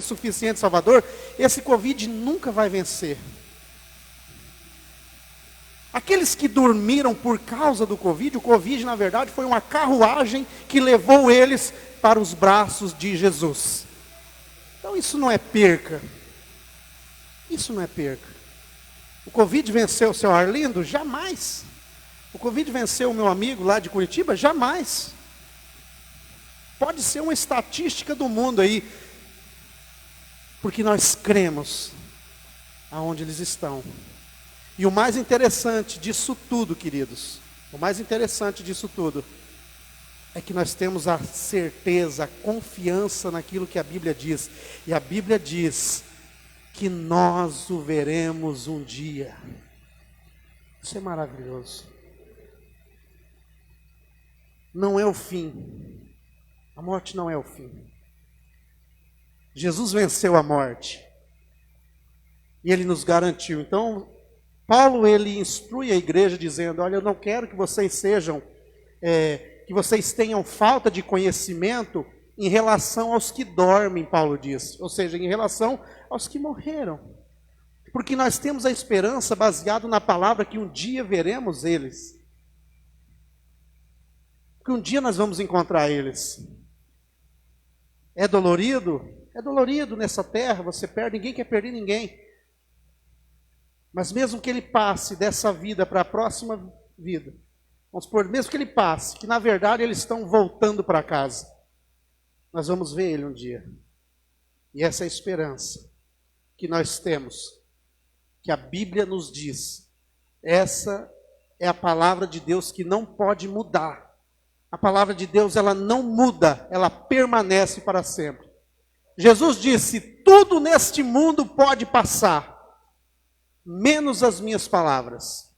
e suficiente Salvador, esse Covid nunca vai vencer. Aqueles que dormiram por causa do Covid, o Covid na verdade foi uma carruagem que levou eles para os braços de Jesus. Então isso não é perca. Isso não é perca. O Covid venceu o seu Arlindo? Jamais. O Covid venceu o meu amigo lá de Curitiba? Jamais. Pode ser uma estatística do mundo aí, porque nós cremos aonde eles estão. E o mais interessante disso tudo, queridos, o mais interessante disso tudo, é que nós temos a certeza, a confiança naquilo que a Bíblia diz. E a Bíblia diz que nós o veremos um dia. Isso é maravilhoso. Não é o fim. A morte não é o fim. Jesus venceu a morte. E Ele nos garantiu. Então, Paulo, ele instrui a igreja dizendo, olha, eu não quero que vocês sejam, que vocês tenham falta de conhecimento em relação aos que dormem, Paulo diz. Ou seja, em relação aos que morreram. Porque nós temos a esperança baseada na palavra que um dia veremos eles. Que um dia nós vamos encontrar eles. É dolorido? É dolorido nessa terra, você perde, ninguém quer perder ninguém. Mas mesmo que ele passe dessa vida para a próxima vida, vamos supor, mesmo que ele passe, que na verdade eles estão voltando para casa, nós vamos ver ele um dia. E essa é a esperança que nós temos, que a Bíblia nos diz. Essa é a palavra de Deus que não pode mudar. A palavra de Deus, ela não muda, ela permanece para sempre. Jesus disse, tudo neste mundo pode passar, menos as minhas palavras.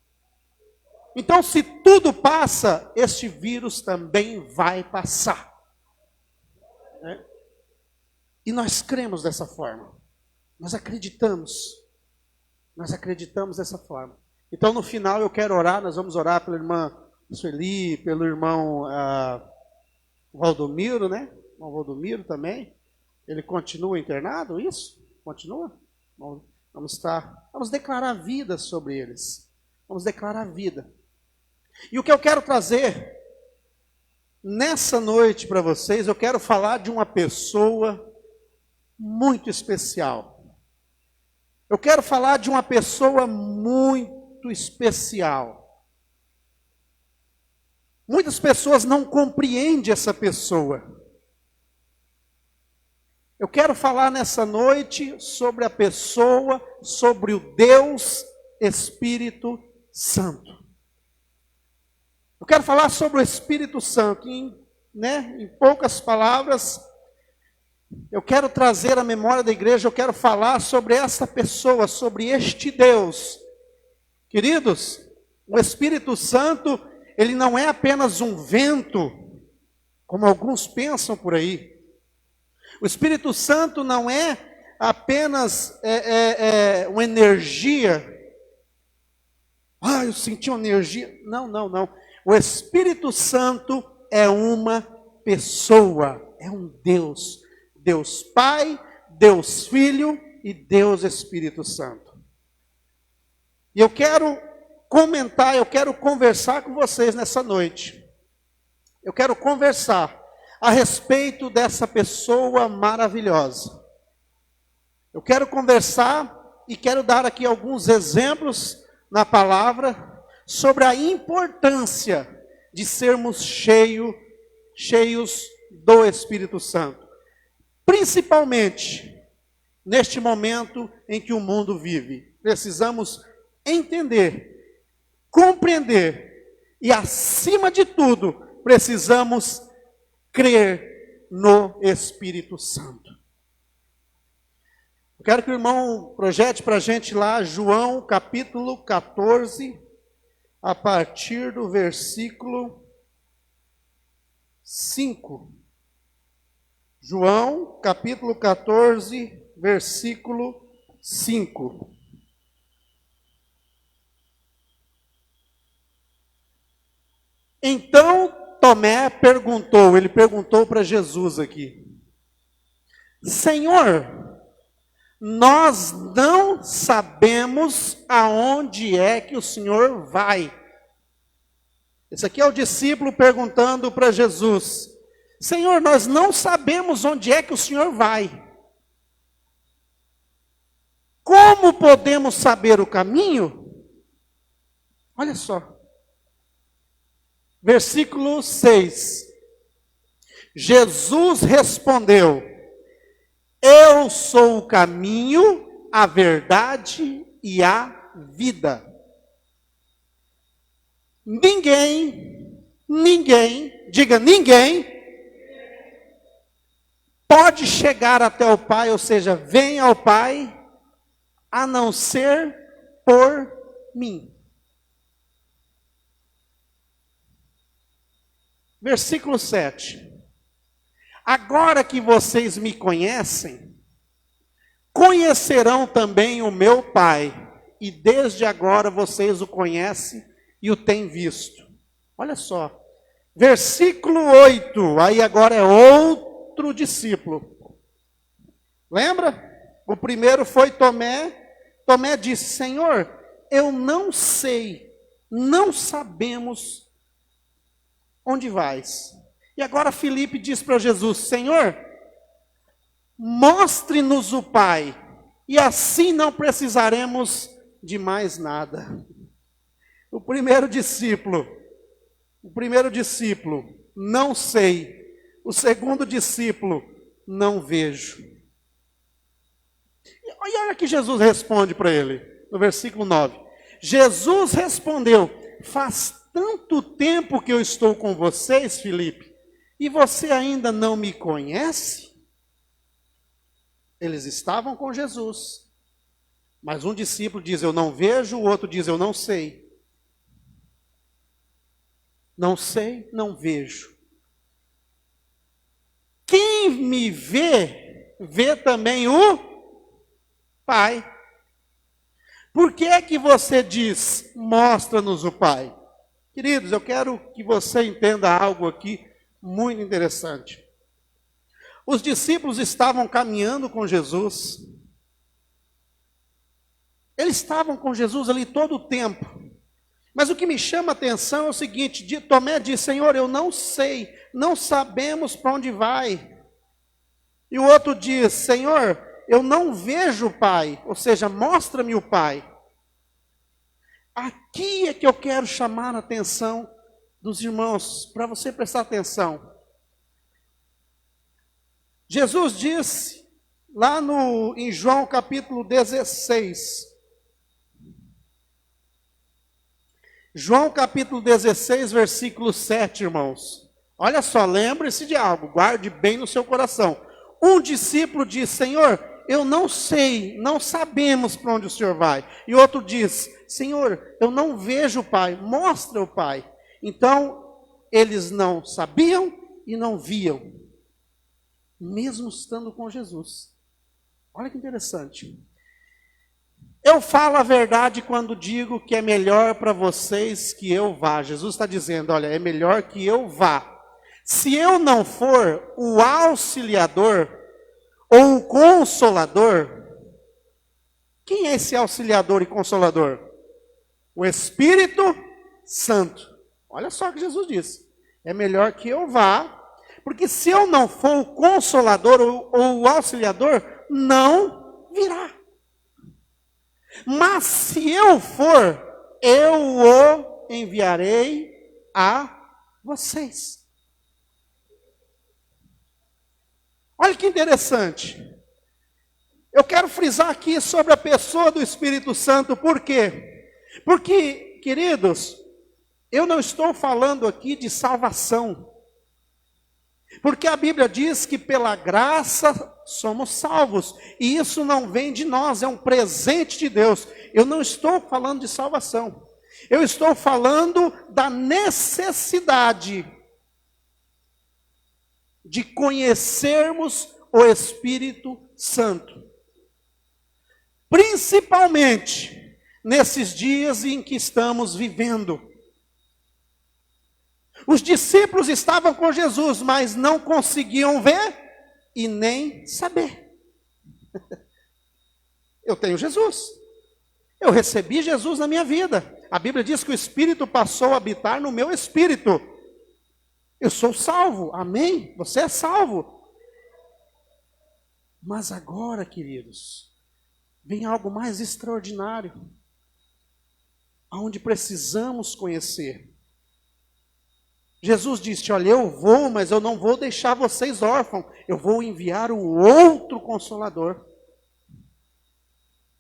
Então, se tudo passa, este vírus também vai passar. E nós cremos dessa forma. Nós acreditamos dessa forma. Então, no final, eu quero orar, nós vamos orar pela irmã Sueli, pelo irmão Valdomiro, né? O irmão Valdomiro também. Ele continua internado, isso? Continua? Vamos declarar vida sobre eles. Vamos declarar vida. E o que eu quero trazer nessa noite para vocês, eu quero falar de uma pessoa muito especial. Eu quero falar de uma pessoa muito especial. Muitas pessoas não compreendem essa pessoa. Eu quero falar nessa noite sobre a pessoa, sobre o Deus Espírito Santo. Eu quero falar sobre o Espírito Santo. Em poucas palavras, eu quero trazer à memória da igreja, eu quero falar sobre essa pessoa, sobre este Deus. Queridos, o Espírito Santo, ele não é apenas um vento, como alguns pensam por aí. O Espírito Santo não é apenas uma energia. Eu senti uma energia. Não. O Espírito Santo é uma pessoa, é um Deus. Deus Pai, Deus Filho e Deus Espírito Santo. E eu quero comentar, eu quero conversar com vocês nessa noite. Eu quero conversar a respeito dessa pessoa maravilhosa. Eu quero conversar e quero dar aqui alguns exemplos na palavra sobre a importância de sermos cheios do Espírito Santo. Principalmente neste momento em que o mundo vive. Precisamos entender, compreender e, acima de tudo, precisamos crer no Espírito Santo. Eu quero que o irmão projete para a gente lá, João capítulo 14, a partir do versículo 5. João capítulo 14, versículo 5. Então Tomé perguntou para Jesus aqui: Senhor, nós não sabemos aonde é que o Senhor vai. Esse aqui é o discípulo perguntando para Jesus: Senhor, nós não sabemos onde é que o Senhor vai. Como podemos saber o caminho? Olha só. Versículo 6. Jesus respondeu: Eu sou o caminho, a verdade e a vida. Diga ninguém, pode chegar até o Pai, ou seja, vem ao Pai, a não ser por mim. Versículo 7. Agora que vocês me conhecem, conhecerão também o meu Pai, e desde agora vocês o conhecem e o têm visto. Olha só, versículo 8, aí agora é outro discípulo. Lembra? O primeiro foi Tomé. Tomé disse: Senhor, eu não sei, não sabemos onde vais. E agora Filipe diz para Jesus: Senhor, mostre-nos o Pai, e assim não precisaremos de mais nada. O primeiro discípulo, não sei. O segundo discípulo, não vejo. E olha que Jesus responde para ele, no versículo 9. Jesus respondeu: faz tanto tempo que eu estou com vocês, Filipe, e você ainda não me conhece? Eles estavam com Jesus, mas um discípulo diz: eu não vejo, o outro diz: eu não sei. Não sei, não vejo. Quem me vê, vê também o Pai. Por que é que você diz: mostra-nos o Pai? Queridos, eu quero que você entenda algo aqui muito interessante. Os discípulos estavam caminhando com Jesus. Eles estavam com Jesus ali todo o tempo. Mas o que me chama a atenção é o seguinte: Tomé diz: Senhor, eu não sei, não sabemos para onde vai. E o outro diz: Senhor, eu não vejo o Pai, ou seja, mostra-me o Pai. Aqui é que eu quero chamar a atenção dos irmãos, para você prestar atenção. Jesus disse, lá em João capítulo 16, João capítulo 16, versículo 7, irmãos. Olha só, lembre-se de algo, guarde bem no seu coração. Um discípulo diz: Senhor, eu não sei, não sabemos para onde o Senhor vai. E outro diz: Senhor, eu não vejo o Pai, mostra o Pai. Então, eles não sabiam e não viam, mesmo estando com Jesus. Olha que interessante. Eu falo a verdade quando digo que é melhor para vocês que eu vá. Jesus está dizendo: olha, é melhor que eu vá. Se eu não for, o auxiliador ou o consolador, quem é esse auxiliador e consolador? O Espírito Santo. Olha só o que Jesus disse: é melhor que eu vá, porque se eu não for o consolador ou o auxiliador, não virá. Mas se eu for, eu o enviarei a vocês. Olha que interessante. Eu quero frisar aqui sobre a pessoa do Espírito Santo. Por quê? Porque, queridos, eu não estou falando aqui de salvação. Porque a Bíblia diz que pela graça somos salvos. E isso não vem de nós, é um presente de Deus. Eu não estou falando de salvação. Eu estou falando da necessidade de conhecermos o Espírito Santo. Principalmente nesses dias em que estamos vivendo. Os discípulos estavam com Jesus, mas não conseguiam ver e nem saber. Eu tenho Jesus. Eu recebi Jesus na minha vida. A Bíblia diz que o Espírito passou a habitar no meu espírito. Eu sou salvo. Amém? Você é salvo. Mas agora, queridos, vem algo mais extraordinário, aonde precisamos conhecer. Jesus disse, olha, eu vou, mas eu não vou deixar vocês órfãos. Eu vou enviar o outro Consolador.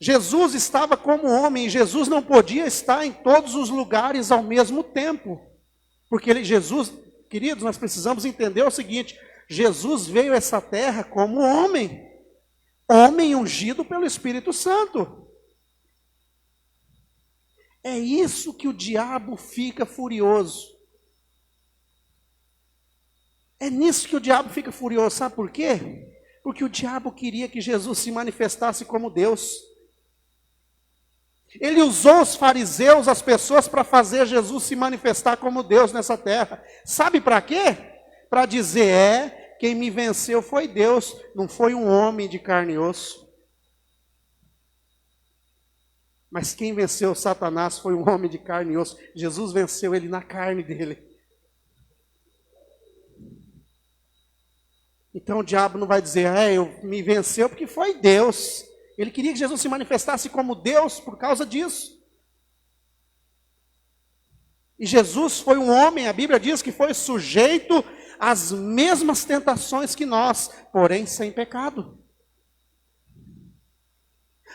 Jesus estava como homem, e Jesus não podia estar em todos os lugares ao mesmo tempo. Porque Jesus, queridos, nós precisamos entender o seguinte, Jesus veio a essa terra como homem. Homem ungido pelo Espírito Santo. É isso que o diabo fica furioso. É nisso que o diabo fica furioso, sabe por quê? Porque o diabo queria que Jesus se manifestasse como Deus. Ele usou os fariseus, as pessoas, para fazer Jesus se manifestar como Deus nessa terra. Sabe para quê? Para dizer, quem me venceu foi Deus, não foi um homem de carne e osso. Mas quem venceu Satanás foi um homem de carne e osso. Jesus venceu ele na carne dele. Então o diabo não vai dizer, me venceu porque foi Deus. Ele queria que Jesus se manifestasse como Deus por causa disso. E Jesus foi um homem, a Bíblia diz que foi sujeito às mesmas tentações que nós, porém sem pecado.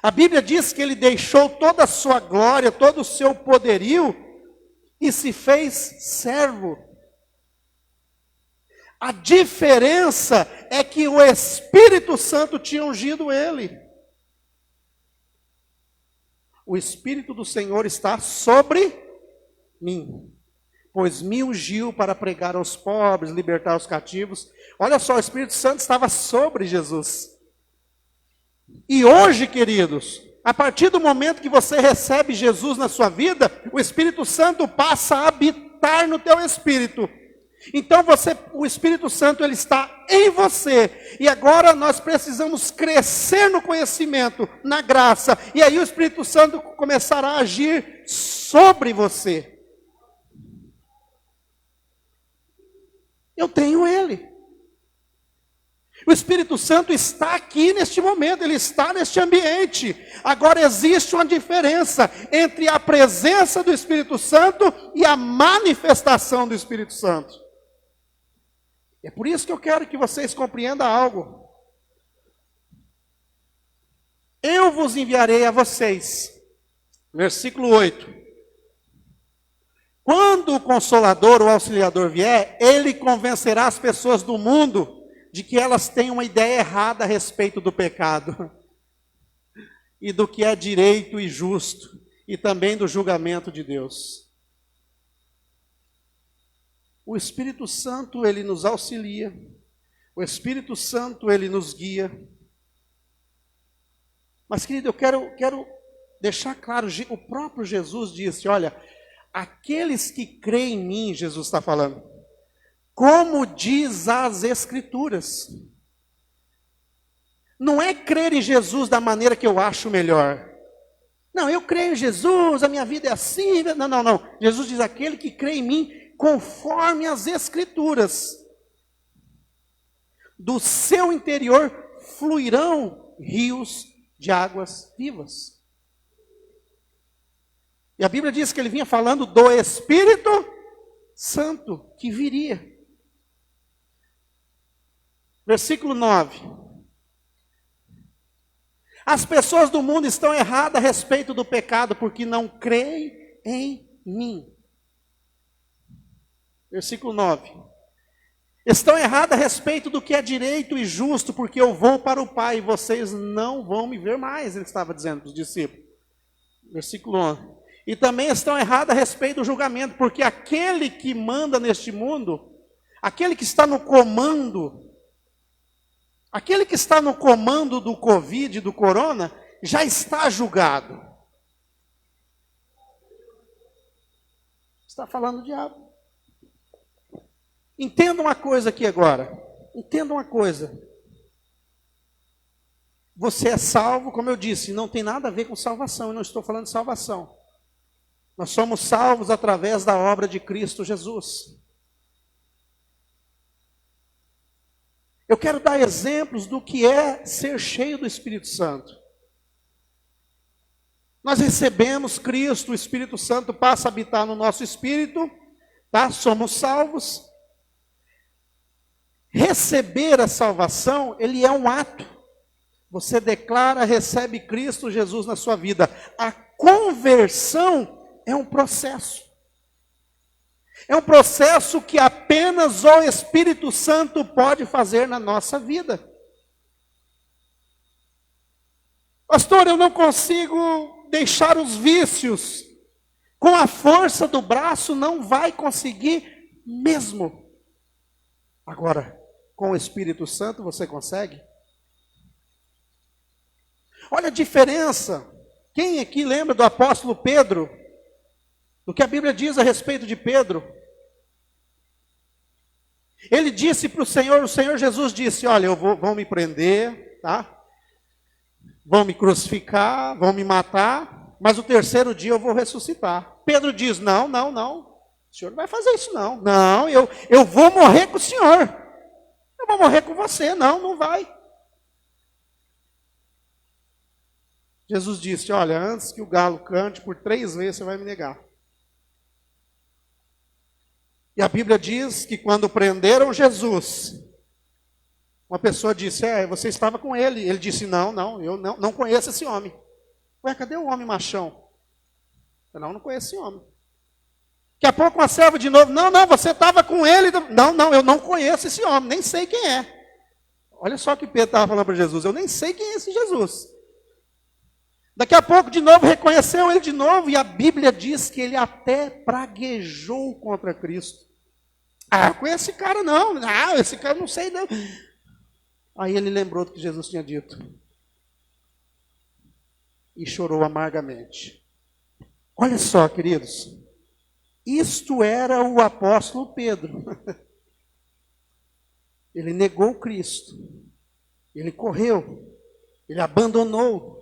A Bíblia diz que ele deixou toda a sua glória, todo o seu poderio e se fez servo. A diferença é que o Espírito Santo tinha ungido ele. O Espírito do Senhor está sobre mim, pois me ungiu para pregar aos pobres, libertar os cativos. Olha só, o Espírito Santo estava sobre Jesus. E hoje, queridos, a partir do momento que você recebe Jesus na sua vida, o Espírito Santo passa a habitar no teu espírito. Então o Espírito Santo ele está em você, e agora nós precisamos crescer no conhecimento, na graça, e aí o Espírito Santo começará a agir sobre você. Eu tenho ele. O Espírito Santo está aqui neste momento, ele está neste ambiente. Agora existe uma diferença entre a presença do Espírito Santo e a manifestação do Espírito Santo. É por isso que eu quero que vocês compreendam algo. Eu vos enviarei a vocês. Versículo 8. Quando o Consolador, o Auxiliador vier, ele convencerá as pessoas do mundo de que elas têm uma ideia errada a respeito do pecado. E do que é direito e justo. E também do julgamento de Deus. O Espírito Santo, ele nos auxilia. O Espírito Santo, ele nos guia. Mas, querido, eu quero deixar claro, o próprio Jesus disse, olha, aqueles que creem em mim, Jesus está falando, como diz as Escrituras. Não é crer em Jesus da maneira que eu acho melhor. Não, eu creio em Jesus, a minha vida é assim. Não. Jesus diz, aquele que crê em mim, conforme as Escrituras, do seu interior fluirão rios de águas vivas. E a Bíblia diz que ele vinha falando do Espírito Santo que viria. Versículo 9. As pessoas do mundo estão erradas a respeito do pecado, porque não creem em mim. Versículo 9. Estão erradas a respeito do que é direito e justo, porque eu vou para o Pai e vocês não vão me ver mais, ele estava dizendo para os discípulos. Versículo 11. E também estão erradas a respeito do julgamento, porque aquele que manda neste mundo, aquele que está no comando do Covid, do Corona, já está julgado. Está falando do diabo. Entenda uma coisa aqui agora. Entenda uma coisa. você é salvo, como eu disse, não tem nada a ver com salvação, eu não estou falando de salvação. Nós somos salvos através da obra de Cristo Jesus. Eu quero dar exemplos do que é ser cheio do Espírito Santo. Nós recebemos Cristo, o Espírito Santo passa a habitar no nosso espírito, tá? Somos salvos. Receber a salvação, ele é um ato. Você declara, recebe Cristo Jesus na sua vida. A conversão é um processo. É um processo que apenas o Espírito Santo pode fazer na nossa vida. Pastor, eu não consigo deixar os vícios. Com a força do braço não vai conseguir mesmo. Agora, com o Espírito Santo você consegue? Olha a diferença. Quem aqui lembra do apóstolo Pedro? Do que a Bíblia diz a respeito de Pedro? Ele disse para o Senhor Jesus disse, olha, vão me prender, tá? Vão me crucificar, vão me matar, mas o terceiro dia eu vou ressuscitar. Pedro diz, não, o senhor não vai fazer isso não. Não, eu vou morrer com o senhor. Eu vou morrer com você, não vai. Jesus disse, olha, antes que o galo cante, por 3 vezes você vai me negar. E a Bíblia diz que quando prenderam Jesus, uma pessoa disse, você estava com ele. Ele disse, não, eu não conheço esse homem. Ué, cadê o homem machão? Eu não conheço esse homem. Daqui a pouco uma serva de novo, não, você estava com ele. Não, eu não conheço esse homem, nem sei quem é. Olha só o que Pedro estava falando para Jesus, eu nem sei quem é esse Jesus. Daqui a pouco de novo reconheceu ele de novo, e a Bíblia diz que ele até praguejou contra Cristo. Com esse cara não, esse cara não sei não. Aí ele lembrou do que Jesus tinha dito. E chorou amargamente. Olha só, queridos. Isto era o apóstolo Pedro. Ele negou Cristo. Ele correu. Ele abandonou.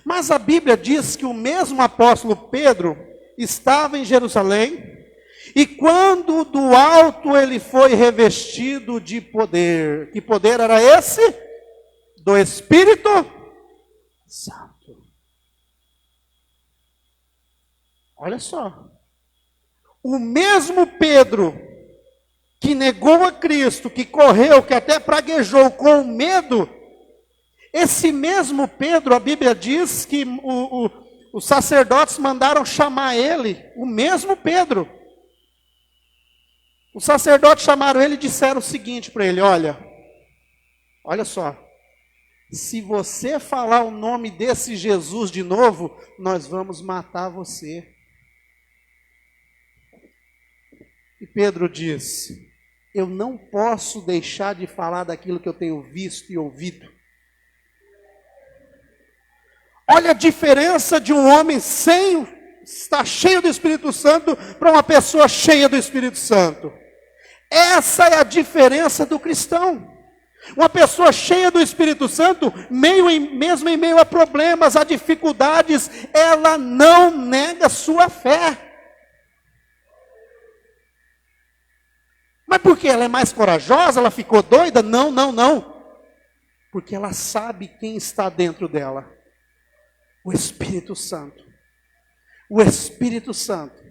Mas a Bíblia diz que o mesmo apóstolo Pedro estava em Jerusalém. E quando do alto ele foi revestido de poder. Que poder era esse? Do Espírito Santo. Olha só. O mesmo Pedro que negou a Cristo, que correu, que até praguejou com medo, esse mesmo Pedro, a Bíblia diz que os sacerdotes mandaram chamar ele, o mesmo Pedro. Os sacerdotes chamaram ele e disseram o seguinte para ele, olha só, se você falar o nome desse Jesus de novo, nós vamos matar você. E Pedro disse, eu não posso deixar de falar daquilo que eu tenho visto e ouvido. Olha a diferença de um homem estar cheio do Espírito Santo para uma pessoa cheia do Espírito Santo. Essa é a diferença do cristão. Uma pessoa cheia do Espírito Santo, mesmo em meio a problemas, a dificuldades, ela não nega sua fé. Mas porque ela é mais corajosa, ela ficou doida? Não. Porque ela sabe quem está dentro dela. O Espírito Santo. O Espírito Santo.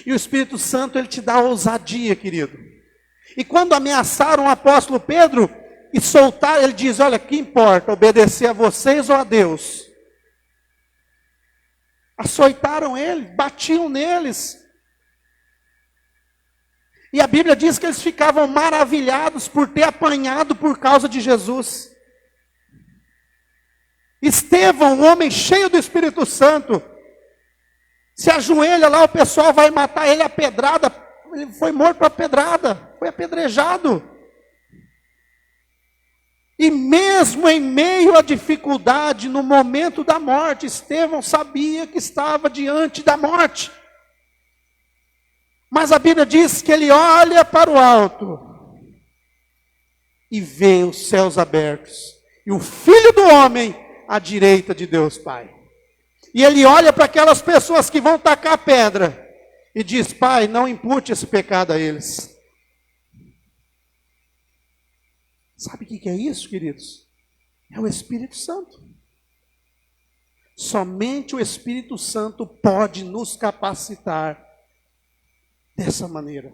E o Espírito Santo, ele te dá ousadia, querido. E quando ameaçaram o apóstolo Pedro e soltaram, ele diz, olha, que importa, obedecer a vocês ou a Deus? Açoitaram ele, batiam neles. E a Bíblia diz que eles ficavam maravilhados por ter apanhado por causa de Jesus. Estevão, um homem cheio do Espírito Santo, se ajoelha lá, o pessoal vai matar ele a pedrada, ele foi morto a pedrada, foi apedrejado. E mesmo em meio à dificuldade, no momento da morte, Estevão sabia que estava diante da morte. Mas a Bíblia diz que ele olha para o alto e vê os céus abertos. e o Filho do Homem à direita de Deus Pai. E ele olha para aquelas pessoas que vão tacar pedra e diz: Pai, não impute esse pecado a eles. Sabe o que é isso, queridos? É o Espírito Santo. Somente o Espírito Santo pode nos capacitar dessa maneira.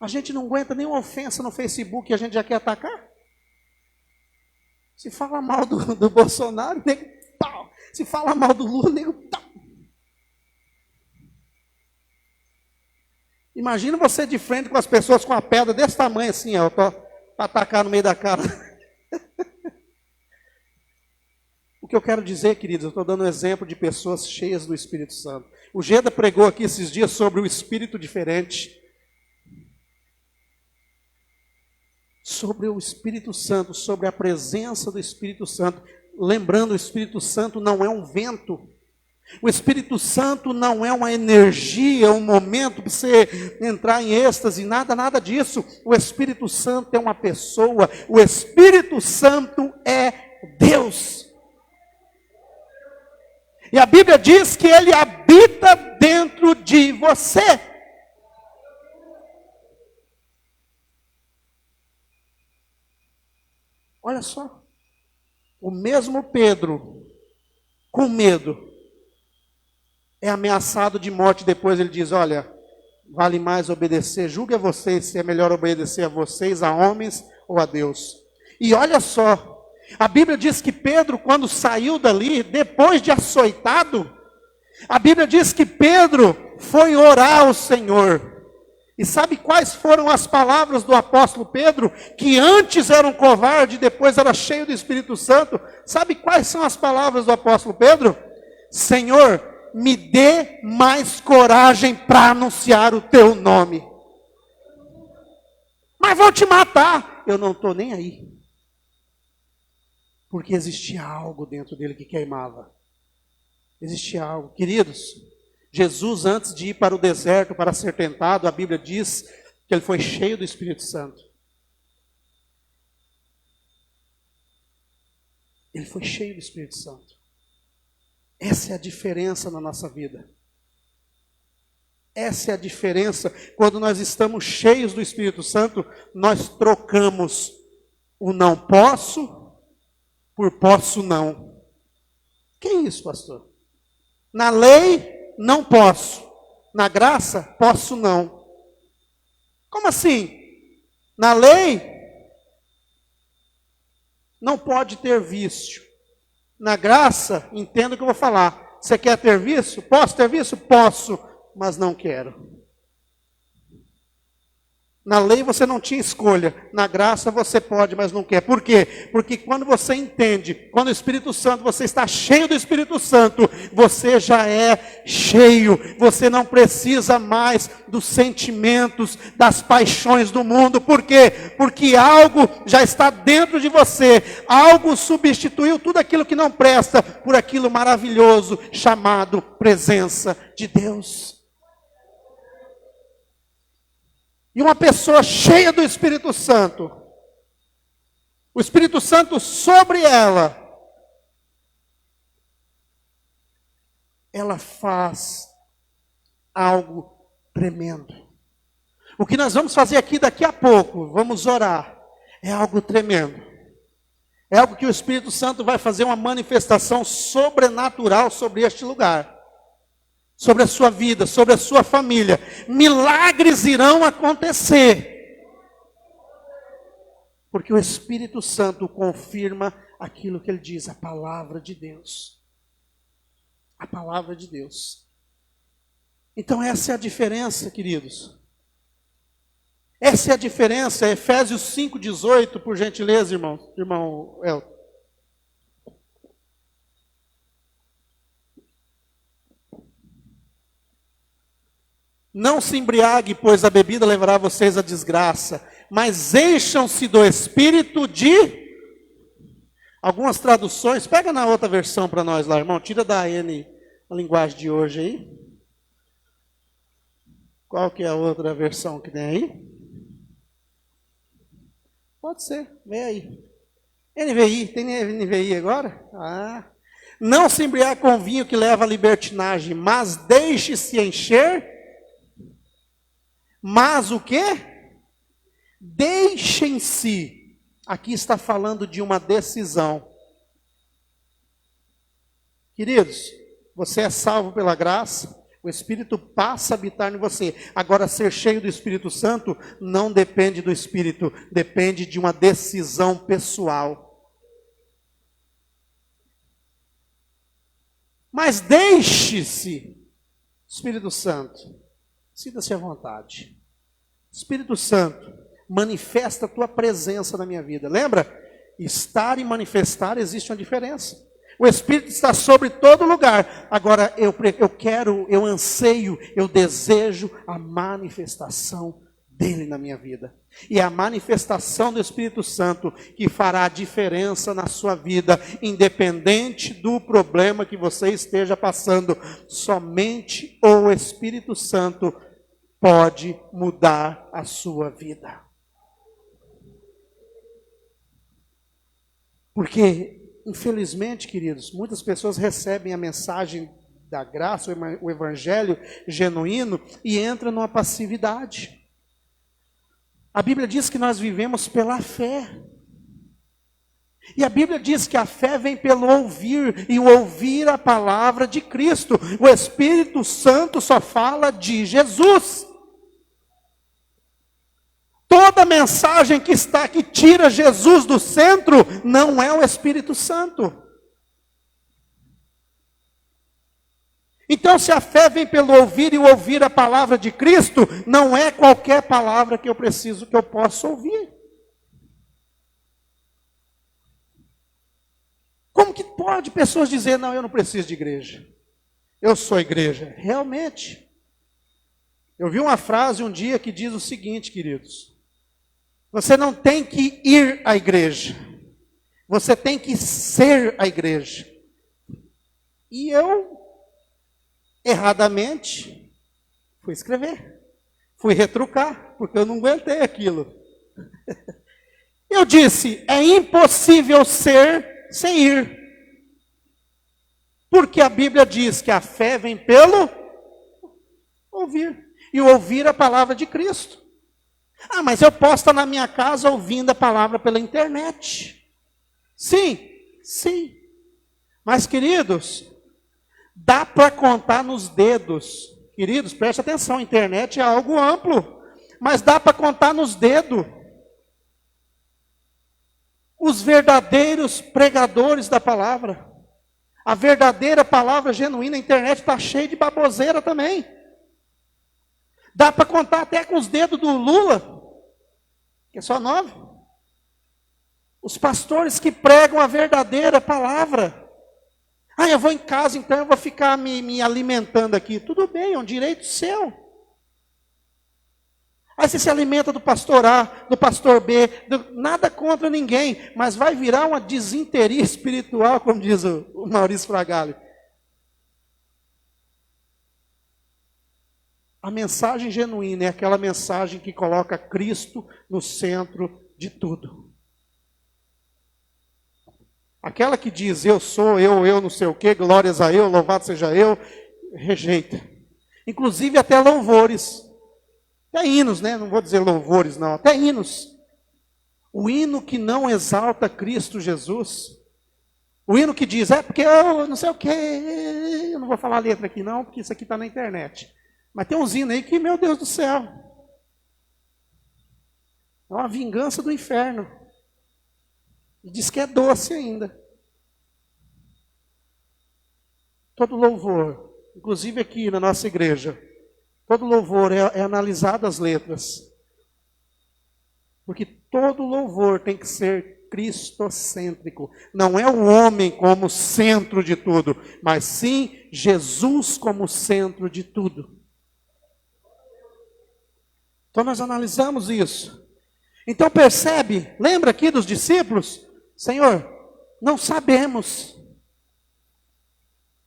A gente não aguenta nenhuma ofensa no Facebook e a gente já quer atacar. Se fala mal do Bolsonaro, nego pau. Se fala mal do Lula, nego pau. Imagina você de frente com as pessoas com a pedra desse tamanho assim, ó, para atacar no meio da cara. O que eu quero dizer, queridos, eu estou dando um exemplo de pessoas cheias do Espírito Santo. O Geda pregou aqui esses dias sobre o Espírito diferente. Sobre o Espírito Santo, sobre a presença do Espírito Santo. Lembrando, o Espírito Santo não é um vento. O Espírito Santo não é uma energia, um momento para você entrar em êxtase, nada disso. O Espírito Santo é uma pessoa. O Espírito Santo é Deus. E a Bíblia diz que Ele habita dentro de você. Olha só, o mesmo Pedro, com medo, é ameaçado de morte. Depois ele diz: olha, vale mais obedecer, julgue a vocês se é melhor obedecer a vocês, a homens ou a Deus. E olha só, a Bíblia diz que Pedro, quando saiu dali, depois de açoitado, a Bíblia diz que Pedro foi orar ao Senhor. E sabe quais foram as palavras do apóstolo Pedro, que antes era um covarde, depois era cheio do Espírito Santo? Sabe quais são as palavras do apóstolo Pedro? Senhor, me dê mais coragem para anunciar o teu nome. Mas vão te matar. Eu não estou nem aí. Porque existia algo dentro dele que queimava. Existia algo. Queridos, Jesus, antes de ir para o deserto para ser tentado, a Bíblia diz que ele foi cheio do Espírito Santo. Ele foi cheio do Espírito Santo. Essa é a diferença na nossa vida. Essa é a diferença. Quando nós estamos cheios do Espírito Santo, nós trocamos o não posso por posso não. Que é isso, pastor? Na lei, não posso. Na graça, posso não. Como assim? Na lei, não pode ter vício. Na graça, entenda o que eu vou falar. Você quer ter vício? Posso ter vício? Posso, mas não quero. Na lei você não tinha escolha. Na graça você pode, mas não quer. Por quê? Porque quando você entende, quando o Espírito Santo, você está cheio do Espírito Santo, você já é cheio. Você não precisa mais dos sentimentos, das paixões do mundo. Por quê? Porque algo já está dentro de você. Algo substituiu tudo aquilo que não presta por aquilo maravilhoso chamado presença de Deus. E uma pessoa cheia do Espírito Santo, o Espírito Santo sobre ela, ela faz algo tremendo. O que nós vamos fazer aqui daqui a pouco, vamos orar, é algo tremendo. É algo que o Espírito Santo vai fazer uma manifestação sobrenatural sobre este lugar. Sobre a sua vida, sobre a sua família. Milagres irão acontecer. Porque o Espírito Santo confirma aquilo que ele diz, a palavra de Deus. A palavra de Deus. Então essa é a diferença, queridos. Essa é a diferença. Efésios 5,18, por gentileza, irmão Elton. Não se embriague, pois a bebida levará vocês à desgraça, mas encham-se do Espírito de... Algumas traduções, pega na outra versão para nós lá, irmão, tira da AN a linguagem de hoje aí. Qual que é a outra versão que tem aí? Pode ser, vem aí. NVI, tem NVI agora? Não se embriague com vinho que leva à libertinagem, mas deixe-se encher. Mas o quê? Deixem-se. Aqui está falando de uma decisão. Queridos, você é salvo pela graça, o Espírito passa a habitar em você. Agora, ser cheio do Espírito Santo não depende do Espírito, depende de uma decisão pessoal. Mas deixe-se, Espírito Santo, sinta-se à vontade. Espírito Santo, manifesta a tua presença na minha vida. Lembra? Estar e manifestar existe uma diferença. O Espírito está sobre todo lugar. Agora eu quero, eu anseio, eu desejo a manifestação dele na minha vida. E é a manifestação do Espírito Santo que fará a diferença na sua vida, independente do problema que você esteja passando. Somente o Espírito Santo pode mudar a sua vida. Porque, infelizmente, queridos, muitas pessoas recebem a mensagem da graça, o evangelho genuíno, e entram numa passividade. A Bíblia diz que nós vivemos pela fé. E a Bíblia diz que a fé vem pelo ouvir, e o ouvir a palavra de Cristo. O Espírito Santo só fala de Jesus. Toda mensagem que tira Jesus do centro, não é o Espírito Santo. Então, se a fé vem pelo ouvir e ouvir a palavra de Cristo, não é qualquer palavra que eu posso ouvir. Como que pode pessoas dizer, não, eu não preciso de igreja, eu sou igreja? Realmente. Eu vi uma frase um dia que diz o seguinte, queridos: você não tem que ir à igreja, você tem que ser a igreja. E eu, erradamente, fui escrever, fui retrucar, porque eu não aguentei aquilo. Eu disse, é impossível ser sem ir. Porque a Bíblia diz que a fé vem pelo ouvir. E ouvir a palavra de Cristo. Mas eu posso estar na minha casa ouvindo a palavra pela internet. Sim, sim. Mas, queridos, dá para contar nos dedos. Queridos, preste atenção, a internet é algo amplo. Mas dá para contar nos dedos. Os verdadeiros pregadores da palavra. A verdadeira palavra genuína, a internet está cheia de baboseira também. Dá para contar até com os dedos do Lula, que é só 9. Os pastores que pregam a verdadeira palavra. Eu vou em casa, então eu vou ficar me alimentando aqui. Tudo bem, é um direito seu. Aí você se alimenta do pastor A, do pastor B, nada contra ninguém, mas vai virar uma desinteria espiritual, como diz o Maurício Fragali. A mensagem genuína é aquela mensagem que coloca Cristo no centro de tudo. Aquela que diz, eu sou, eu não sei o quê, glórias a eu, louvado seja eu, rejeita. Inclusive até louvores. Até hinos, né? Não vou dizer louvores, não. Até hinos. O hino que não exalta Cristo Jesus. O hino que diz, porque eu não sei o quê. Eu não vou falar a letra aqui não, porque isso aqui está na internet. Mas tem uns hinos aí que, meu Deus do céu. É uma vingança do inferno. E diz que é doce ainda. Todo louvor, inclusive aqui na nossa igreja, todo louvor é analisado as letras. Porque todo louvor tem que ser cristocêntrico. Não é o homem como centro de tudo, mas sim Jesus como centro de tudo. Então nós analisamos isso. Então percebe, lembra aqui dos discípulos? Senhor, não sabemos.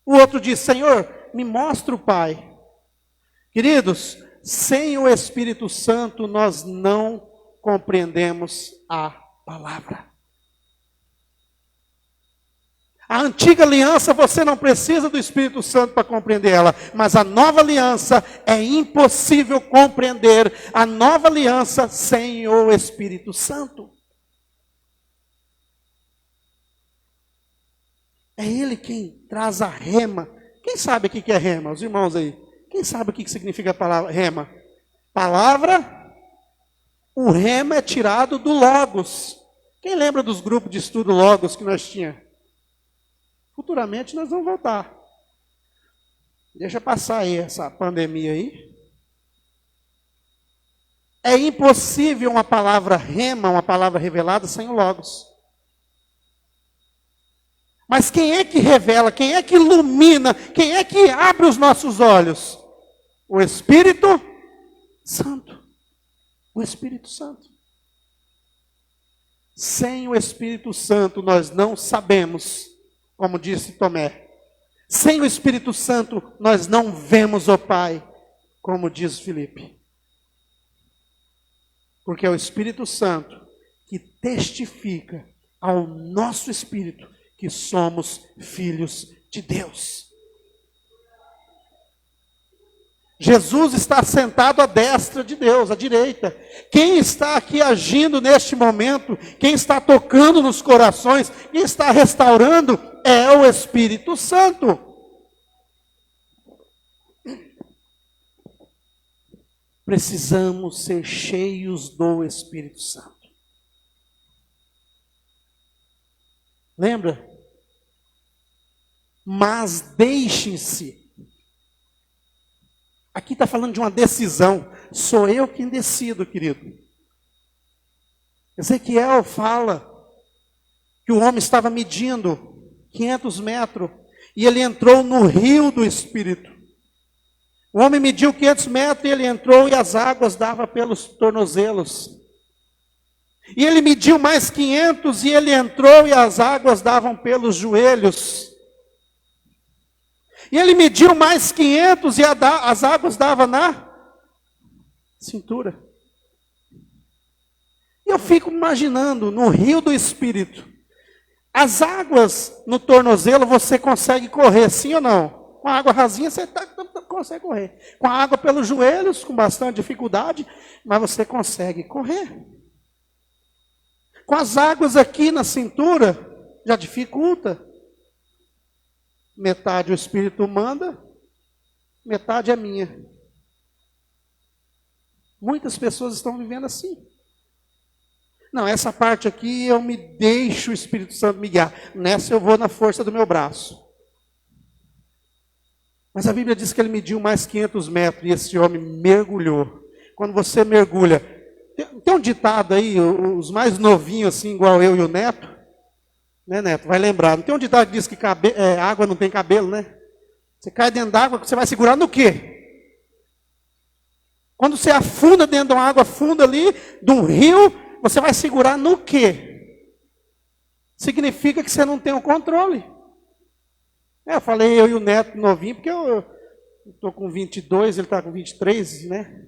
O outro diz, Senhor, me mostra o Pai. Queridos, sem o Espírito Santo nós não compreendemos a palavra. A antiga aliança você não precisa do Espírito Santo para compreender ela, mas a nova aliança é impossível compreender a nova aliança sem o Espírito Santo. É Ele quem traz a rema. Quem sabe o que é rema? Os irmãos aí. Quem sabe o que significa a palavra rema? Palavra, o rema é tirado do Logos. Quem lembra dos grupos de estudo Logos que nós tínhamos? Futuramente nós vamos voltar. Deixa passar aí essa pandemia aí. É impossível uma palavra rema, uma palavra revelada, sem o Logos. Mas quem é que revela, quem é que ilumina, quem é que abre os nossos olhos? O Espírito Santo. O Espírito Santo. Sem o Espírito Santo nós não sabemos, como disse Tomé. Sem o Espírito Santo nós não vemos o Pai, como diz Filipe. Porque é o Espírito Santo que testifica ao nosso espírito que somos filhos de Deus. Jesus está sentado à destra de Deus, à direita. Quem está aqui agindo neste momento, quem está tocando nos corações, quem está restaurando, é o Espírito Santo. Precisamos ser cheios do Espírito Santo. Lembra? Mas deixem-se. Aqui está falando de uma decisão. Sou eu quem decido, querido. Ezequiel fala que o homem estava medindo 500 metros e ele entrou no rio do Espírito. O homem mediu 500 metros e ele entrou e as águas davam pelos tornozelos. E ele mediu mais 500 e ele entrou e as águas davam pelos joelhos. E ele mediu mais 500 e as águas davam na cintura. E eu fico imaginando, no rio do Espírito, as águas no tornozelo você consegue correr, sim ou não? Com a água rasinha você consegue correr. Com a água pelos joelhos, com bastante dificuldade, mas você consegue correr. Com as águas aqui na cintura, já dificulta. Metade o Espírito manda, metade é minha. Muitas pessoas estão vivendo assim. Não, essa parte aqui eu me deixo o Espírito Santo me guiar. Nessa eu vou na força do meu braço. Mas a Bíblia diz que ele mediu mais 500 metros e esse homem mergulhou. Quando você mergulha, tem um ditado aí, os mais novinhos assim, igual eu e o Neto, né, Neto? Vai lembrar. Não tem um ditado que diz que água não tem cabelo, né? Você cai dentro d'água, você vai segurar no quê? Quando você afunda dentro de uma água funda ali, de um rio, você vai segurar no quê? Significa que você não tem o controle. Eu falei eu e o Neto novinho, porque eu estou com 22, ele está com 23, né?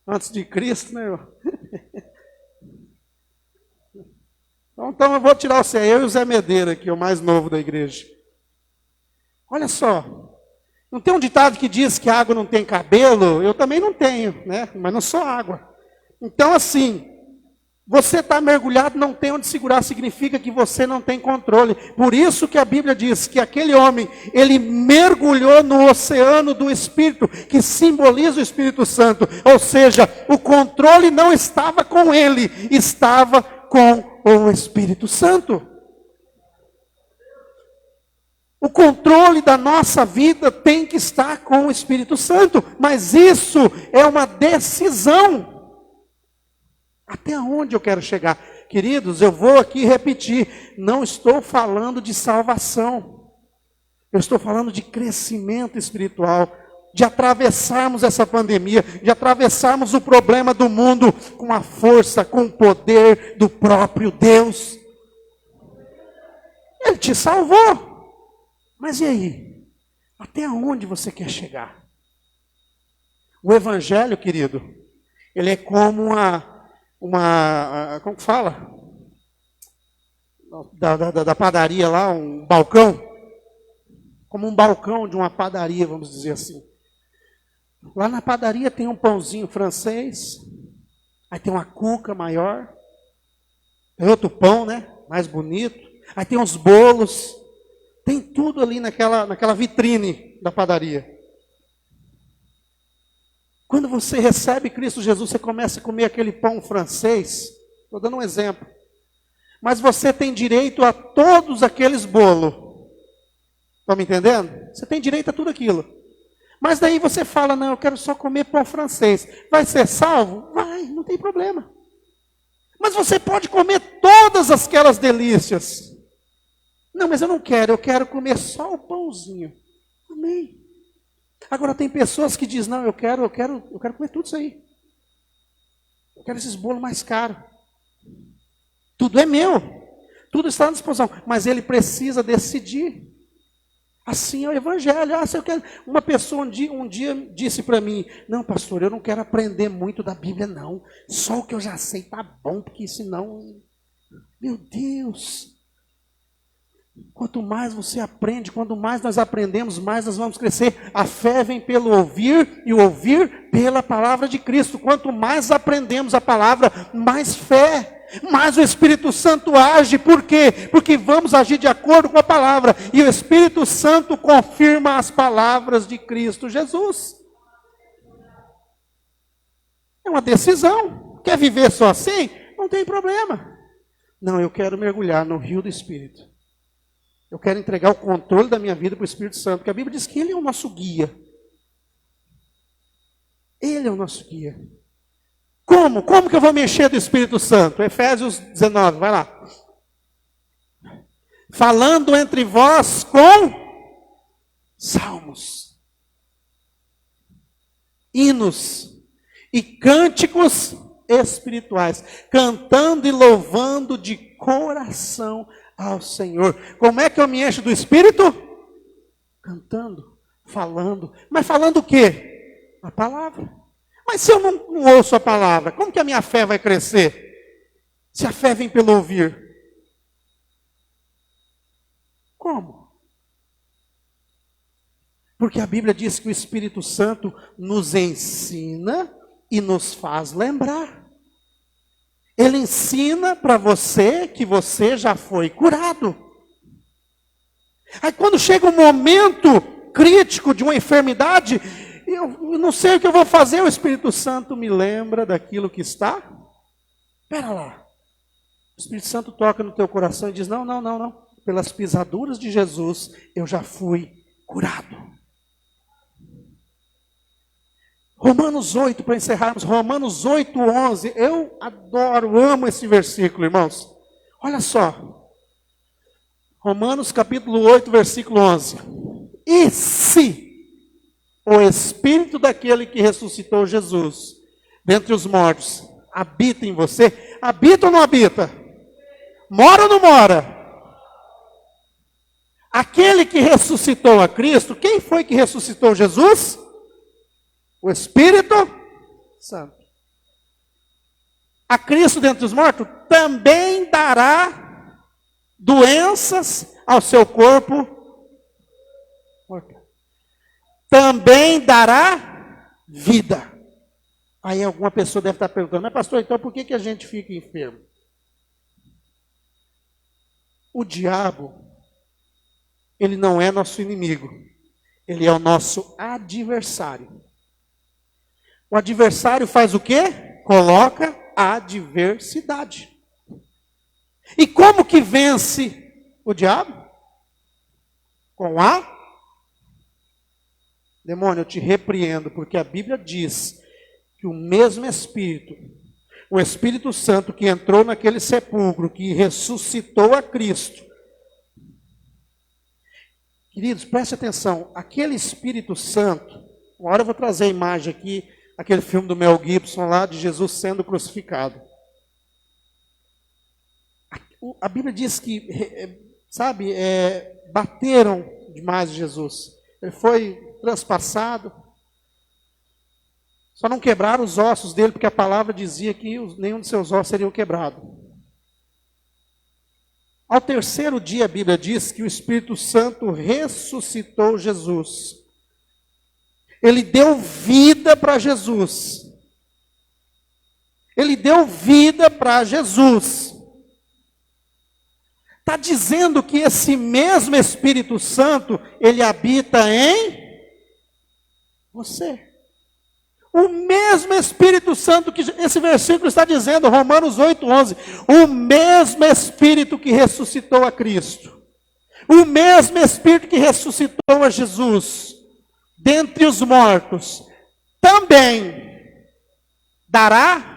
Antes de Cristo, né? Então eu vou tirar você, eu e o Zé Medeira aqui, o mais novo da igreja. Olha só, não tem um ditado que diz que a água não tem cabelo? Eu também não tenho, né? Mas não sou água. Então assim, você está mergulhado, não tem onde segurar, significa que você não tem controle. Por isso que a Bíblia diz que aquele homem, ele mergulhou no oceano do Espírito, que simboliza o Espírito Santo. Ou seja, o controle não estava com ele, estava com o Espírito Santo. O controle da nossa vida tem que estar com o Espírito Santo, mas isso é uma decisão. Até onde eu quero chegar? Queridos, eu vou aqui repetir, não estou falando de salvação. Eu estou falando de crescimento espiritual, de atravessarmos essa pandemia, de atravessarmos o problema do mundo com a força, com o poder do próprio Deus. Ele te salvou. Mas e aí? Até onde você quer chegar? O Evangelho, querido, ele é como como que fala? Da padaria lá, um balcão. como um balcão de uma padaria, vamos dizer assim. Lá na padaria tem um pãozinho francês, aí tem uma cuca maior, tem outro pão, né, mais bonito, aí tem uns bolos, tem tudo ali naquela vitrine da padaria. Quando você recebe Cristo Jesus, você começa a comer aquele pão francês, estou dando um exemplo, mas você tem direito a todos aqueles bolos. Estão me entendendo? Você tem direito a tudo aquilo. Mas daí você fala, não, eu quero só comer pão francês. Vai ser salvo? Vai, não tem problema. Mas você pode comer todas aquelas delícias. Não, mas eu quero comer só o pãozinho. Amém. Agora tem pessoas que dizem, não, eu quero comer tudo isso aí. Eu quero esses bolos mais caros. Tudo é meu. Tudo está à disposição. Mas ele precisa decidir. Assim é o evangelho. Se eu quero... Uma pessoa um dia disse para mim, não, pastor, eu não quero aprender muito da Bíblia, não. Só o que eu já sei tá bom, porque senão... Meu Deus! Quanto mais você aprende, quanto mais nós aprendemos, mais nós vamos crescer. A fé vem pelo ouvir e o ouvir pela palavra de Cristo. Quanto mais aprendemos a palavra, mais fé, mais o Espírito Santo age. Por quê? Porque vamos agir de acordo com a palavra. E o Espírito Santo confirma as palavras de Cristo Jesus. É uma decisão. Quer viver só assim? Não tem problema. Não, eu quero mergulhar no rio do Espírito. Eu quero entregar o controle da minha vida para o Espírito Santo, porque a Bíblia diz que Ele é o nosso guia. Ele é o nosso guia. Como? Como que eu vou me encher do Espírito Santo? Efésios 19, vai lá. Falando entre vós com salmos, hinos e cânticos espirituais, cantando e louvando de coração ao Senhor. Como é que eu me encho do Espírito? Cantando, falando. Mas falando o quê? A palavra. Mas se eu não ouço a palavra, como que a minha fé vai crescer? Se a fé vem pelo ouvir. Como? Porque a Bíblia diz que o Espírito Santo nos ensina e nos faz lembrar. Ele ensina para você que você já foi curado. Aí quando chega um momento crítico de uma enfermidade, eu não sei o que eu vou fazer, o Espírito Santo me lembra daquilo que está. Espera lá. O Espírito Santo toca no teu coração e diz, não. Pelas pisaduras de Jesus, eu já fui curado. Romanos 8, para encerrarmos, Romanos 8, 11, eu amo esse versículo, irmãos. Olha só, Romanos capítulo 8, versículo 11. E se o Espírito daquele que ressuscitou Jesus dentre os mortos habita em você, habita ou não habita? Mora ou não mora? Aquele que ressuscitou a Cristo, quem foi que ressuscitou Jesus? O Espírito Santo. A Cristo dentre os mortos também dará doenças ao seu corpo morto. Também dará vida. Aí alguma pessoa deve estar perguntando, mas pastor, então por que a gente fica enfermo? O diabo, ele não é nosso inimigo. Ele é o nosso adversário. O adversário faz o quê? Coloca a adversidade. E como que vence o diabo? Com a demônio. Eu te repreendo, porque a Bíblia diz que o mesmo Espírito, o Espírito Santo que entrou naquele sepulcro, que ressuscitou a Cristo. Queridos, preste atenção, aquele Espírito Santo, uma hora eu vou trazer a imagem aqui, aquele filme do Mel Gibson lá, de Jesus sendo crucificado. A Bíblia diz que, bateram demais Jesus. Ele foi transpassado. Só não quebraram os ossos dele, porque a palavra dizia que nenhum de seus ossos seriam quebrados. Ao terceiro dia, a Bíblia diz que o Espírito Santo ressuscitou Jesus. Ele deu vida para Jesus. Ele deu vida para Jesus. Está dizendo que esse mesmo Espírito Santo, ele habita em você. O mesmo Espírito Santo que esse versículo está dizendo, Romanos 8:11, o mesmo Espírito que ressuscitou a Cristo, o mesmo Espírito que ressuscitou a Jesus dentre os mortos, também dará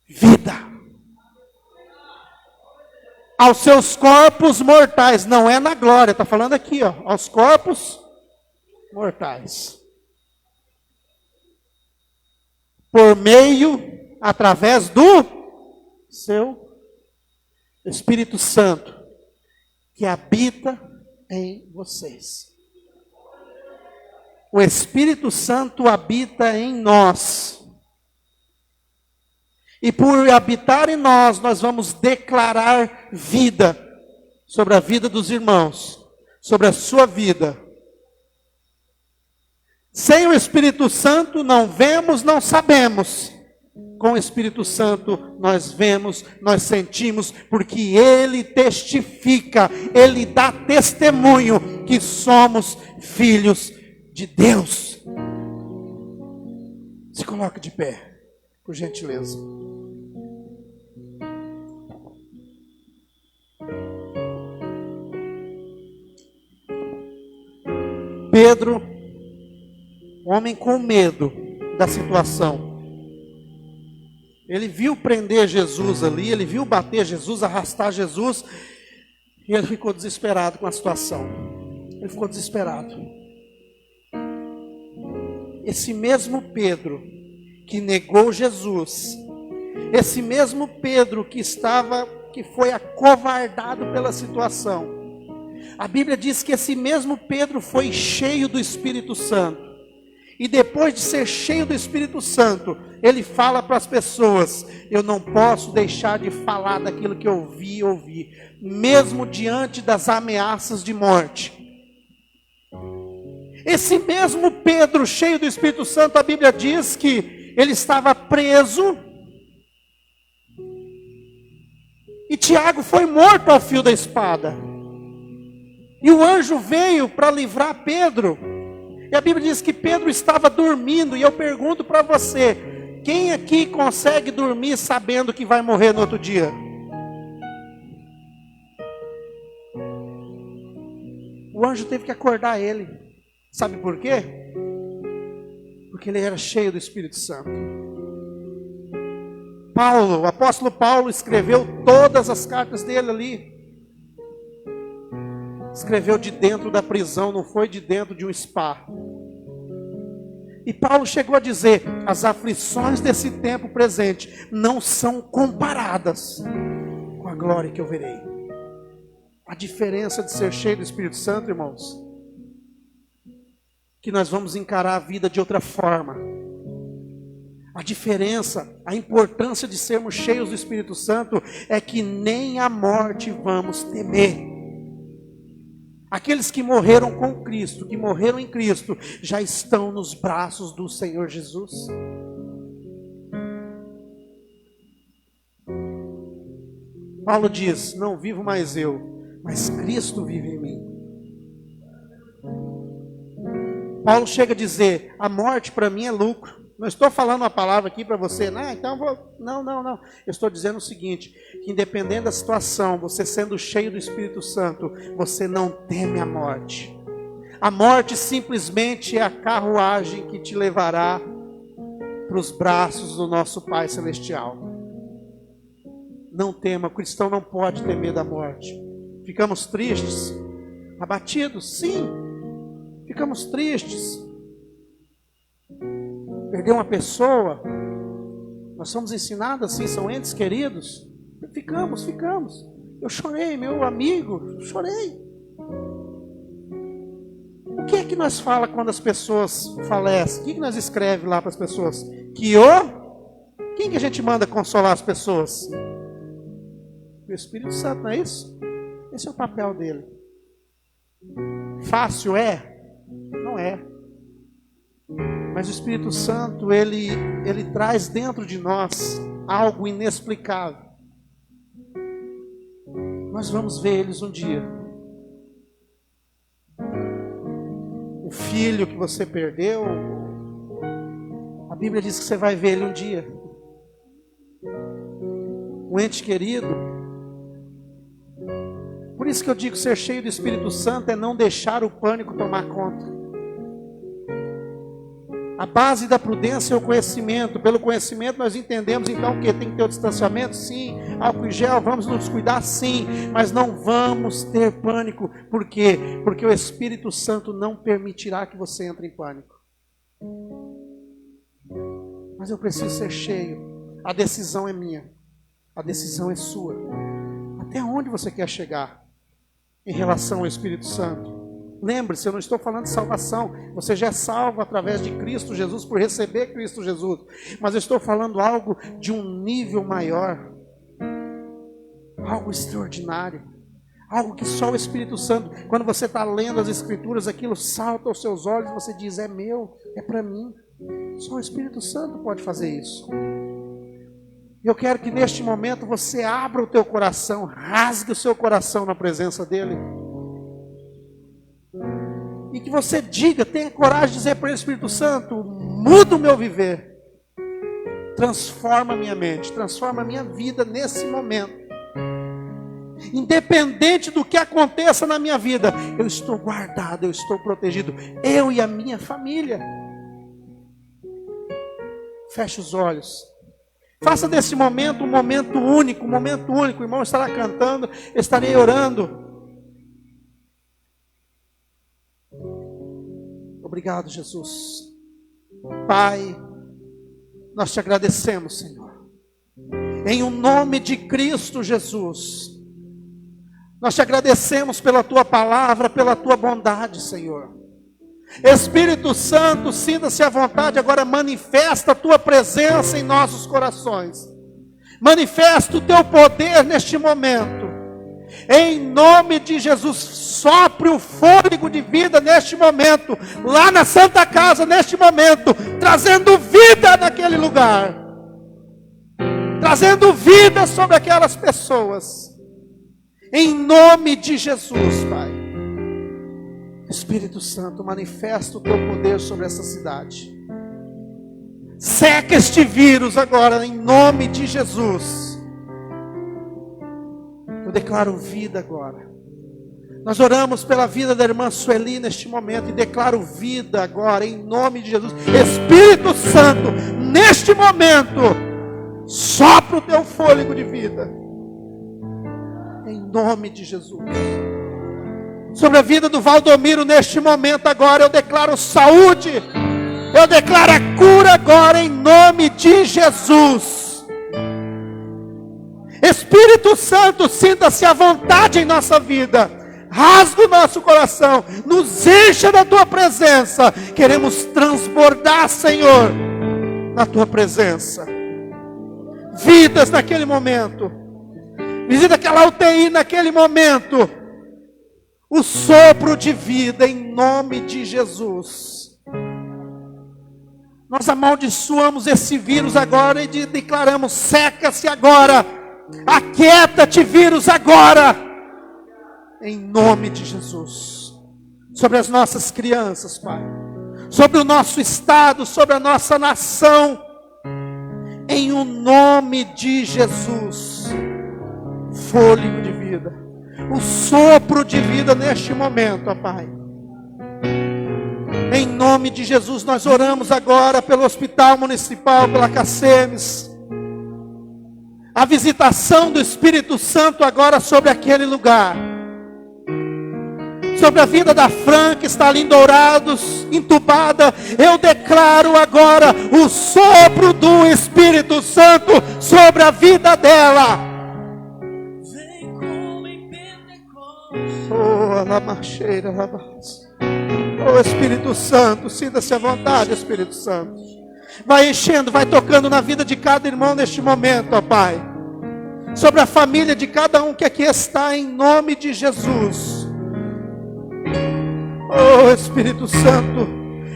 vida aos seus corpos mortais. Não é na glória, está falando aqui, ó, aos corpos mortais. Por meio, através do seu Espírito Santo, que habita em vocês. O Espírito Santo habita em nós. E por habitar em nós, nós vamos declarar vida sobre a vida dos irmãos, sobre a sua vida. Sem o Espírito Santo não vemos, não sabemos. Com o Espírito Santo nós vemos, nós sentimos, porque Ele testifica, Ele dá testemunho que somos filhos de Deus. Se coloque de pé, por gentileza. Pedro, homem com medo da situação. Ele viu prender Jesus ali, ele viu bater Jesus, arrastar Jesus, e ele ficou desesperado com a situação. Ele ficou desesperado. Esse mesmo Pedro que negou Jesus, esse mesmo Pedro que foi acovardado pela situação, a Bíblia diz que esse mesmo Pedro foi cheio do Espírito Santo. E depois de ser cheio do Espírito Santo, ele fala para as pessoas: eu não posso deixar de falar daquilo que eu ouvi, mesmo diante das ameaças de morte. Esse mesmo Pedro, cheio do Espírito Santo, a Bíblia diz que ele estava preso. E Tiago foi morto ao fio da espada. E o anjo veio para livrar Pedro. E a Bíblia diz que Pedro estava dormindo. E eu pergunto para você: quem aqui consegue dormir sabendo que vai morrer no outro dia? O anjo teve que acordar ele. Sabe por quê? Porque ele era cheio do Espírito Santo. Paulo, o apóstolo Paulo escreveu todas as cartas dele ali. Escreveu de dentro da prisão, não foi de dentro de um spa. E Paulo chegou a dizer: as aflições desse tempo presente não são comparadas com a glória que eu verei. A diferença de ser cheio do Espírito Santo, irmãos, que nós vamos encarar a vida de outra forma. A diferença, a importância de sermos cheios do Espírito Santo é que nem a morte vamos temer. Aqueles que morreram com Cristo, que morreram em Cristo, já estão nos braços do Senhor Jesus. Paulo diz: não vivo mais eu, mas Cristo vive em mim. Paulo chega a dizer: a morte para mim é lucro. Não estou falando uma palavra aqui para você, não. Eu estou dizendo o seguinte: que independente da situação, você sendo cheio do Espírito Santo, você não teme a morte. A morte simplesmente é a carruagem que te levará para os braços do nosso Pai Celestial. Não tema, o cristão não pode ter medo da morte. Ficamos tristes, abatidos, sim, ficamos tristes. Perder uma pessoa, nós somos ensinados assim, são entes queridos. Ficamos. Eu chorei, meu amigo, chorei. O que é que nós falamos quando as pessoas falecem? O que nós escrevemos lá para as pessoas? Quem que a gente manda consolar as pessoas? O Espírito Santo, não é isso? Esse é o papel dele. Fácil é? Não é. Mas o Espírito Santo, ele traz dentro de nós algo inexplicável. Nós vamos ver eles um dia. O filho que você perdeu, a Bíblia diz que você vai ver ele um dia. O ente querido. Por isso que eu digo, ser cheio do Espírito Santo é não deixar o pânico tomar conta. A base da prudência é o conhecimento. Pelo conhecimento nós entendemos então que tem que ter o distanciamento, sim. Álcool e gel, vamos nos cuidar, sim. Mas não vamos ter pânico. Por quê? Porque o Espírito Santo não permitirá que você entre em pânico. Mas eu preciso ser cheio. A decisão é minha. A decisão é sua. Até onde você quer chegar em relação ao Espírito Santo? Lembre-se, eu não estou falando de salvação. Você já é salvo através de Cristo Jesus, por receber Cristo Jesus. Mas eu estou falando algo de um nível maior. Algo extraordinário. Algo que só o Espírito Santo, quando você está lendo as Escrituras, aquilo salta aos seus olhos, você diz, é meu, é para mim. Só o Espírito Santo pode fazer isso. Eu quero que neste momento você abra o teu coração, rasgue o seu coração na presença dEle. E que você diga, tenha coragem de dizer para o Espírito Santo, muda o meu viver. Transforma a minha mente, transforma a minha vida nesse momento. Independente do que aconteça na minha vida, eu estou guardado, eu estou protegido. Eu e a minha família. Feche os olhos. Faça desse momento um momento único, um momento único. O irmão estará cantando, eu estarei orando. Obrigado, Jesus. Pai, nós te agradecemos, Senhor. Em o nome de Cristo Jesus, nós te agradecemos pela tua palavra, pela tua bondade, Senhor. Espírito Santo, sinta-se à vontade, agora manifesta a tua presença em nossos corações. Manifesta o teu poder neste momento. Em nome de Jesus, sopre o fôlego de vida neste momento, lá na Santa Casa neste momento, trazendo vida naquele lugar, trazendo vida sobre aquelas pessoas, em nome de Jesus, Pai. Espírito Santo, manifesta o teu poder sobre essa cidade, seca este vírus agora, em nome de Jesus. Eu declaro vida agora. Nós oramos pela vida da irmã Sueli neste momento e declaro vida agora em nome de Jesus. Espírito Santo, neste momento, sopra o teu fôlego de vida. Em nome de Jesus. Sobre a vida do Valdomiro neste momento agora, eu declaro saúde. Eu declaro a cura agora em nome de Jesus. Espírito Santo, sinta-se à vontade em nossa vida. Rasga o nosso coração, nos encha da tua presença. Queremos transbordar, Senhor, na tua presença. Vidas naquele momento. Visita aquela UTI naquele momento. O sopro de vida em nome de Jesus. Nós amaldiçoamos esse vírus agora e declaramos, seca-se agora. Aquieta-te, vírus, agora. Em nome de Jesus. Sobre as nossas crianças, Pai. Sobre o nosso estado, sobre a nossa nação. Em o nome de Jesus. Fôlego de vida. O sopro de vida neste momento, ó Pai. Em nome de Jesus, nós oramos agora pelo Hospital Municipal, pela Cacemes. A visitação do Espírito Santo agora sobre aquele lugar. Sobre a vida da Fran, que está ali em Dourados, entubada. Eu declaro agora o sopro do Espírito Santo sobre a vida dela. Oh, Espírito Santo, sinta-se à vontade, Espírito Santo. Vai enchendo, vai tocando na vida de cada irmão neste momento, ó Pai. sobre a família de cada um que aqui está, em nome de Jesus. Oh Espírito Santo,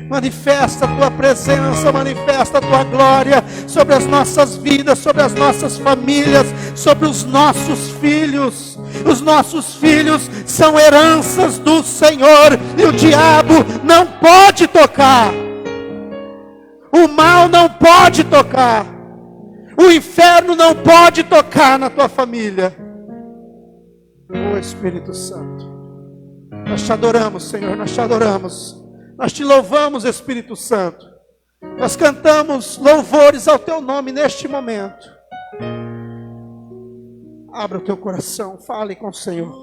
manifesta a tua presença, manifesta a tua glória sobre as nossas vidas, sobre as nossas famílias, sobre os nossos filhos. Os nossos filhos são heranças do Senhor e o diabo não pode tocar. O mal não pode tocar. O inferno não pode tocar na tua família. Oh Espírito Santo, nós te adoramos, Senhor, nós te adoramos. Nós te louvamos, Espírito Santo. Nós cantamos louvores ao teu nome neste momento. Abra o teu coração, fale com o Senhor.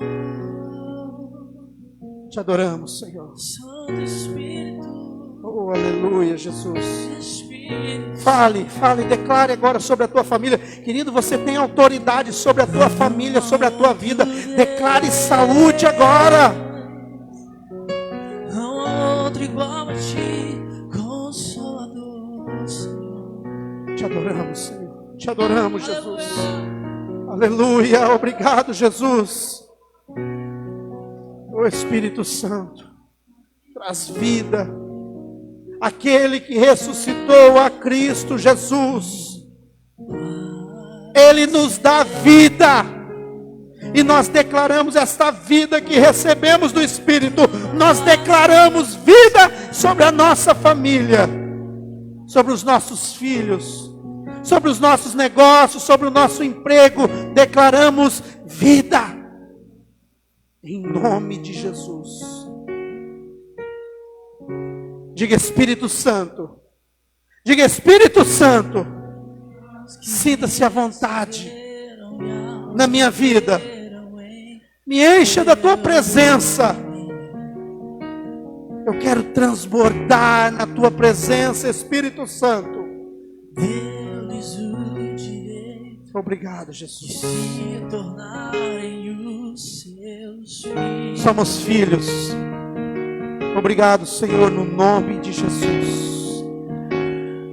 Te adoramos, Senhor. Oh, aleluia, Jesus. Fale, declare agora sobre a tua família. Querido, você tem autoridade sobre a tua família, sobre a tua vida. Declare saúde agora. Não há outro igual a ti, Consolador, Senhor. Te adoramos, Senhor. Te adoramos, Jesus. Aleluia. Obrigado, Jesus. O Espírito Santo traz vida. Aquele que ressuscitou a Cristo Jesus, Ele nos dá vida, e nós declaramos esta vida que recebemos do Espírito, nós declaramos vida sobre a nossa família, sobre os nossos filhos, sobre os nossos negócios, sobre o nosso emprego, declaramos vida, em nome de Jesus. Diga Espírito Santo, diga Espírito Santo, sinta-se à vontade na minha vida, me encha da tua presença, eu quero transbordar na tua presença, Espírito Santo. Obrigado, Jesus. Somos filhos. Obrigado, Senhor, no nome de Jesus.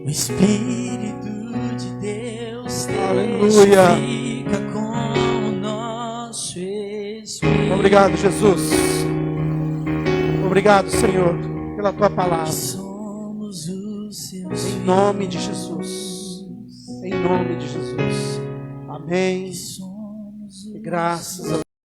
O Espírito de Deus Aleluia. fica com o nosso Espírito. Obrigado, Jesus. Obrigado, Senhor, pela tua palavra. Somos os seus Em nome de Jesus. Em nome de Jesus. Amém. filhos. E graças a